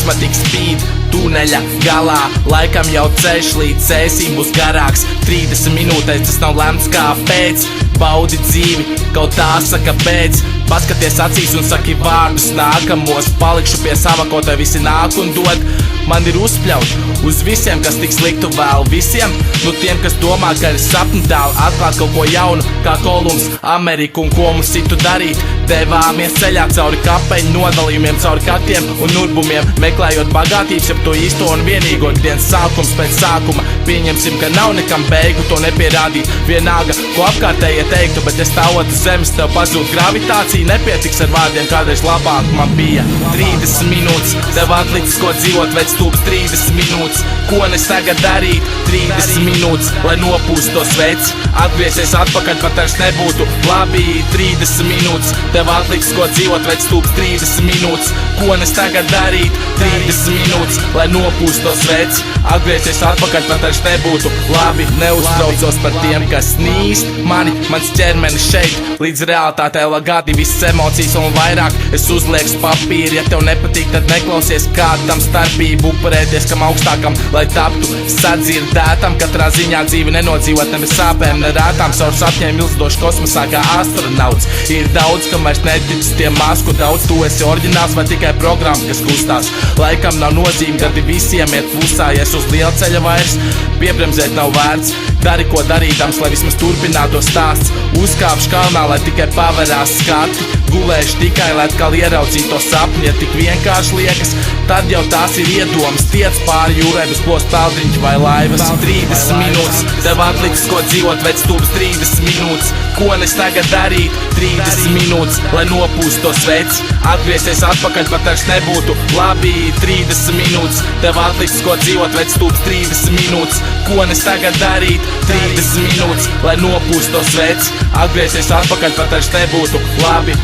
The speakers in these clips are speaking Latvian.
gaisma tik spīd tuneļa galā. Laikam jau ceļš līdz cēsīm būs garāks. 30 minūtēs tas nav lemts kāpēc. Baudi dzīvi, kaut tā saka beidz. Paskaties acīs un saki vārdus nākamos. Palikšu pie sava, ko te visi nāk un dod. Man ir uzpļaut uz visiem, kas tik sliktu vēl visiem. Nu tiem, kas domā, ka ir sapņu tālu atklāt kaut ko jaunu, kā Kolumbs, Ameriku un ko mums citu darīt. Devāmies ceļā cauri kapeņu nodalījumiem, cauri katiem un urbumiem, meklējot bagātības, ap to īsto un vienīgo. Dienas sākums pēc sākuma, pieņemsim, ka nav nekam beigu to nepierādīt. Vienalga, ko apkārtējie teiktu, bet ja stāvot uz zemes tev pazūd gravitācija, nepietiks ar vārdiem, kādreiz labāk man bija. 30 minūtes, tev atlicis ko dzīvot, vec stūps 30 minūtes. Ko nes tagad darīt? 30 minūtes, lai nopūst to sveci. Atgriezies atpakaļ, pat vairs nebūtu labi. 30 minūtes, tev atliks ko dzīvot, vec stūps 30 minūtes. Ko nes tagad darīt? 30 minūtes, lai nopūst to sveci. Atgriezies atpakaļ, pat vairs nebūtu labi. Neuztraucos par tiem, kas nīst mans ķermenis šeit. Līdz realitātei vēl gadi, visas emocijas un vairāk es uzlieku papīri. Ja tev nepatīk, tad neklausies kādam starpību. Upurēties kam augstākam, lai taptu sadzirdētam. Katrā ziņā dzīvi nenodzīvot ne bez sāpēm, ne rētām. Savu sapņiem ilgstoši kosmosā kā astronauts. Ir daudz, kam vairs neticis tiem masku daudz. Tu esi oriģināls vai tikai programma, kas kustās. Laikam nav nozīme, gadi visiem iet plusā. Ja es uz liela ceļa vairs piebremzēt nav vērts. Dari ko darīdams, lai vismaz turpinātu stāsts. Uzkāpšu kalnā, lai tikai paverās skati. Gulēšu tikai, lai atkal ieraudzītu to sapni. Ja tik vienkārši liekas, tad jau tās ir iedomas. Tiec pāri jūrai bez plost peldriņķi vai laivas. 30 minūtes, tev atliks ko dzīvot, vec stūps 30 minūtes. Ko nes tagad darīt? 30 minūtes, lai nopūst to sveci. Atgriezies atpakaļ, pat vairs nebūtu labi. 30 minūtes, tev atliks ko dzīvot, vec stūps 30 minūtes. Ko nes tagad darīt? 30 minūtes, lai nopūst to sveci. Atgriezies atpakaļ, pat vairs nebūtu labi.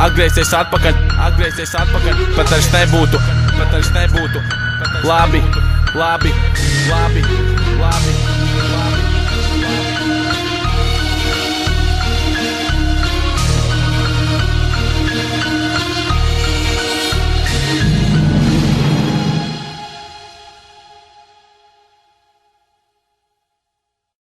Atgriezies atpakaļ, pat vairs nebūtu labi.